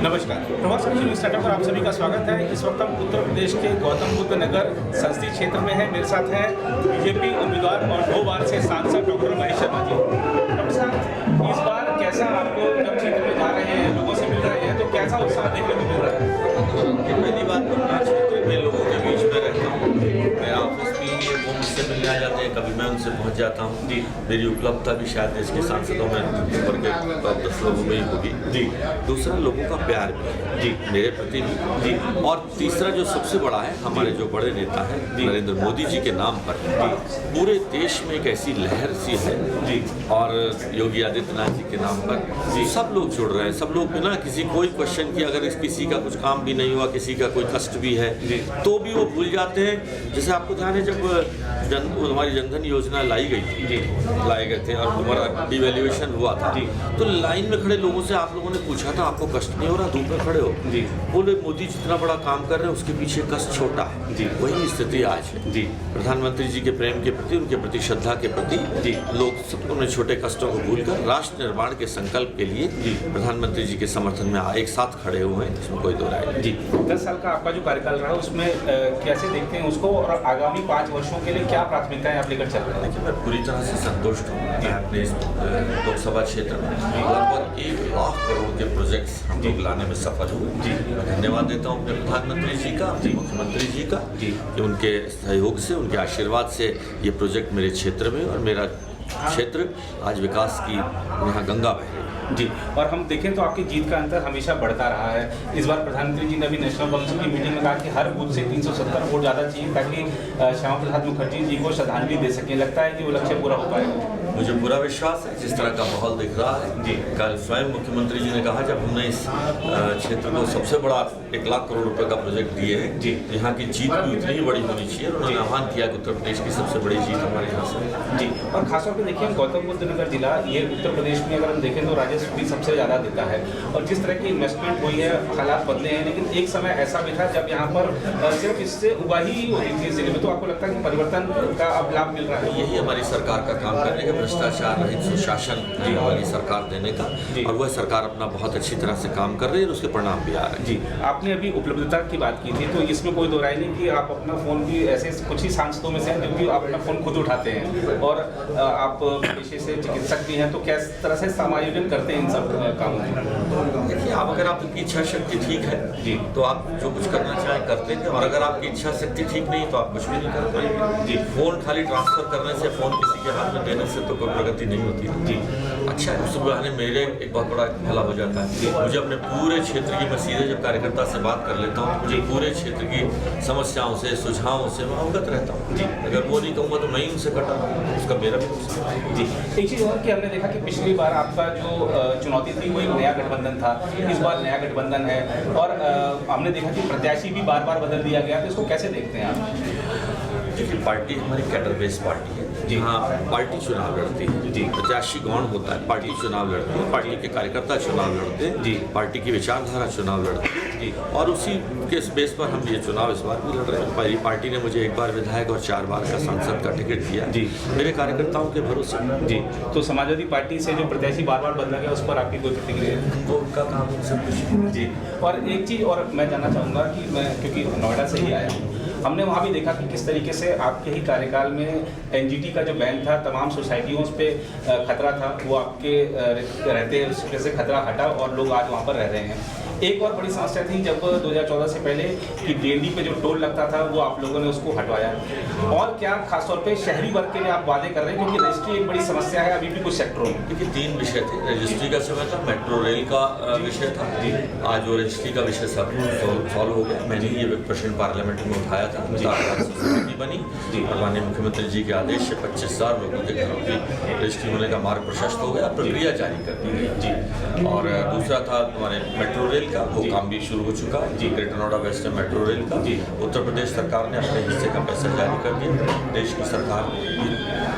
नमस्कार, Prabhat Khabar news centre पर आप सभी का स्वागत है। इस वक्त हम उत्तर प्रदेश के गौतम बुद्ध नगर संसदीय क्षेत्र में हैं। मेरे साथ हैं बीजेपी उम्मीदवार और 2 बार से सांसद डॉक्टर महेश शर्मा जी। डॉक्टर साहब, इस बार कैसा आपको जब क्षेत्र में जा रहे हैं, लोगों से मिल रहे हैं, तो कैसा उत्साह देखने को मिल रहा है? पहली बात तो मैं क्षेत्र में लोगों के बीच में रहता हूँ। मेरा ऑफिस भी वो मुझसे मिलने आ जाते हैं, कभी मैं उनसे पहुँच जाता हूँ जी। मेरी उपलब्धता भी शायद देश के सांसदों में ऊपर के 10 लोगों में ही होगी जी। दूसरा, लोगों का प्यार भी है जी मेरे प्रति भी जी। और तीसरा जो सबसे बड़ा है, हमारे जो बड़े नेता हैं नरेंद्र मोदी जी के नाम पर जी पूरे देश में एक ऐसी लहर सी है जी। और योगी आदित्यनाथ जी के नाम पर जी सब लोग जुड़ रहे हैं। सब लोग बिना किसी कोई क्वेश्चन किए, अगर किसी का कुछ काम भी नहीं हुआ, किसी का कोई कष्ट भी है तो भी वो भूल जाते हैं। जैसे आपको ध्यान है, जब हमारी जनधन योजना लाई गई थी जी, लाए गए थे और हमारा डिवैल्यूएशन हुआ था जी, तो लाइन में खड़े लोगों से आप लोगों ने पूछा था आपको कष्ट नहीं हो रहा, धूप में खड़े हो जी, बोले मोदी जितना बड़ा काम कर रहे हैं उसके पीछे कष्ट छोटा है जी। वही स्थिति आज है जी। प्रधानमंत्री जी के प्रेम के प्रति, उनके प्रति श्रद्धा के प्रति जी लोग अपने छोटे कष्टों को भूलकर राष्ट्र निर्माण के संकल्प के लिए जी प्रधानमंत्री जी के समर्थन में एक साथ खड़े हुए हैं, इसमें कोई दो राय नहीं जी। 10 साल का आपका जो कार्यकाल रहा उसमें कैसे देखते हैं उसको, और आगामी 5 वर्षों के लिए क्या प्राथमिकताएं आप लेकर चल रहे हैं? देखिए, मैं पूरी तरह से संतुष्ट हूँ। मैं अपने इस लोकसभा क्षेत्र में लगभग 1 लाख करोड़ के प्रोजेक्ट्स हम लोग लाने में सफल हुए जी। मैं धन्यवाद देता हूँ अपने प्रधानमंत्री जी का, अपने मुख्यमंत्री जी का जी, कि उनके सहयोग से, उनके आशीर्वाद से ये प्रोजेक्ट मेरे क्षेत्र में, और मेरा क्षेत्र आज विकास की यहाँ गंगा बह रही है जी। और हम देखें तो आपकी जीत का अंतर हमेशा बढ़ता रहा है। इस बार प्रधानमंत्री जी ने अभी नेशनल काउंसिल की मीटिंग में कहा कि हर बूथ से 370 वोट ज़्यादा चाहिए ताकि श्यामा प्रसाद मुखर्जी जी को श्रद्धांजलि दे सकें। लगता है कि वो लक्ष्य पूरा हो पाएगा? मुझे पूरा विश्वास है। जिस तरह का माहौल दिख रहा है जी, कल स्वयं मुख्यमंत्री जी ने कहा, जब हमने इस क्षेत्र को सबसे बड़ा 1 लाख करोड़ रुपए का प्रोजेक्ट दिए हैं जी, यहाँ की जीत भी उतनी ही बड़ी होनी चाहिए। उन्होंने आह्वान किया कि उत्तर प्रदेश की सबसे बड़ी जीत हमारे यहाँ से जी। और खासतौर पर देखिए, गौतम बुद्ध नगर जिला ये उत्तर प्रदेश में अगर हम देखें तो राजस्व भी सबसे ज़्यादा देता है, और जिस तरह की इन्वेस्टमेंट हुई है, हालात बदले हैं, लेकिन एक समय ऐसा भी था जब यहाँ पर सिर्फ इससे उगाही ही होती थी जिले में। तो आपको लगता है कि परिवर्तन का अब लाभ मिल रहा है? यही हमारी सरकार का काम करने का, भ्रष्टाचार रहित सुशासन वाली सरकार देने का, और वह सरकार अपना बहुत अच्छी तरह से काम कर रही है और उसके परिणाम भी आ रहे हैं जी। आपने अभी उपलब्धता की बात की थी, तो इसमें कोई दो राय नहीं कि आप अपना फ़ोन भी ऐसे कुछ ही सांसदों में से हैं जो कि आप अपना फ़ोन खुद उठाते हैं, और आप पेशे से चिकित्सक भी हैं, तो किस तरह से समायोजन करते हैं इन सब कामों में? देखिए, आप अगर आपकी इच्छा शक्ति ठीक है जी, तो आप जो कुछ करना चाहें करते हैं, और अगर आपकी इच्छा शक्ति ठीक नहीं तो आप कुछ भी नहीं कर पाएंगे जी। फोन खाली ट्रांसफर करने से, फोन किसी के हाथ में देने से तो कोई प्रगति नहीं होती जी। अच्छा, उस बहाने मेरे एक बहुत बड़ा भला हो जाता है जी। मुझे अपने पूरे क्षेत्र की, मैं सीधे जब कार्यकर्ता से बात कर लेता हूँ, मुझे पूरे क्षेत्र की समस्याओं से, सुझावों से मैं अवगत रहता हूँ जी। अगर वो नहीं कहूँगा तो मैं ही उनसे कटा, उसका मेरा भी नुकसान जी। एक चीज़ और कि हमने देखा कि पिछली बार आपका जो चुनौती थी वो एक नया गठबंधन था, इस बार नया गठबंधन है, और हमने देखा कि प्रत्याशी भी बार बार बदल दिया गया, तो इसको कैसे देखते हैं आप? देखिए, पार्टी हमारी कैडर बेस्ड पार्टी है जी। हाँ, पार्टी चुनाव लड़ती है जी, प्रत्याशी गौण होता है, पार्टी चुनाव लड़ती है, पार्टी के कार्यकर्ता चुनाव लड़ते हैं जी, पार्टी की विचारधारा चुनाव लड़ती है जी, और उसी के बेस पर हम ये चुनाव इस बार भी लड़ रहे हैं। मेरी पार्टी ने मुझे 1 बार विधायक और 4 बार का सांसद का टिकट दिया जी, मेरे कार्यकर्ताओं के भरोसे जी। तो समाजवादी पार्टी से जो प्रत्याशी बार बार बदला गया, उस पर आपकी कोई प्रतिक्रिया है? वो उनका काम उनसे पूछिए जी। और एक चीज़ और मैं जानना चाहूँगा कि मैं क्योंकि नोएडा से ही आया हूँ, हमने वहाँ भी देखा कि किस तरीके से आपके ही कार्यकाल में एनजीटी का जो बैन था, तमाम सोसाइटियों पे खतरा था, वो आपके रहते उस वजह से खतरा हटा और लोग आज वहाँ पर रह रहे हैं। एक और बड़ी समस्या थी जब 2014 से पहले कि डीएनडी पे जो टोल लगता था वो आप लोगों ने उसको हटवाया, और क्या खासतौर पे शहरी वर्ग के लिए आप वादे कर रहे हैं, क्योंकि रजिस्ट्री एक बड़ी समस्या है अभी भी कुछ सेक्टरों में? देखिए, 3 विषय थे। रजिस्ट्री का समय था, मेट्रो रेल का विषय था जी। आज वो रजिस्ट्री का विषय सब सॉल्व हो गया। मैंने ये प्रश्न पार्लियामेंट में उठाया था, समिति बनी जी, और माननीय मुख्यमंत्री जी के आदेश से 25,000 लोगों के घरों की रजिस्ट्री होने का मार्ग प्रशस्त हो गया, प्रक्रिया जारी कर दी गई जी। और दूसरा था हमारे मेट्रो रेल का, वो काम भी शुरू हो चुका है जी, Greater Noida West metro rail का जी। उत्तर प्रदेश सरकार ने अपने हिस्से का पैसा जारी कर दिया, देश की सरकार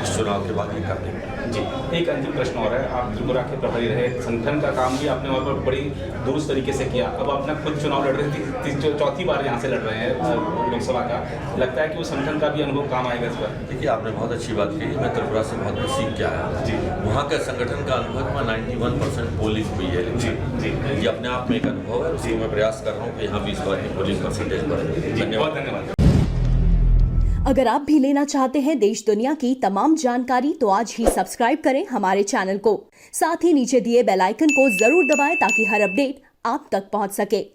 इस चुनाव के बाद ये कर देगी जी। एक अंतिम प्रश्न और है, आप त्रिपुरा के प्रभारी रहे, संगठन का काम भी आपने वहाँ पर बड़ी दुरुस्त तरीके से किया, अब अपना खुद चुनाव लड़ रहे थे, 4थी बार यहाँ से लड़ रहे हैं लोकसभा का, लगता है कि कि उस संगठन का भी अनुभव काम आएगा इस बार? देखिए, आपने बहुत अच्छी बात कही। मैं त्रिपुरा से बहुत कुछ सीख के आया जी। वहाँ का संगठन का अनुभव में 91% पोलिंग हुई है। जी जी ये अपने आप में एक अनुभव है, उसको मैं प्रयास कर रहा हूँ कि यहाँ भी इस बार की पोलिंग परसेंटेज बढ़े। बहुत धन्यवाद। अगर आप भी लेना चाहते हैं देश दुनिया की तमाम जानकारी तो आज ही सब्सक्राइब करें हमारे चैनल को। साथ ही नीचे दिए बेल आइकन को जरूर दबाएं ताकि हर अपडेट आप तक पहुंच सके।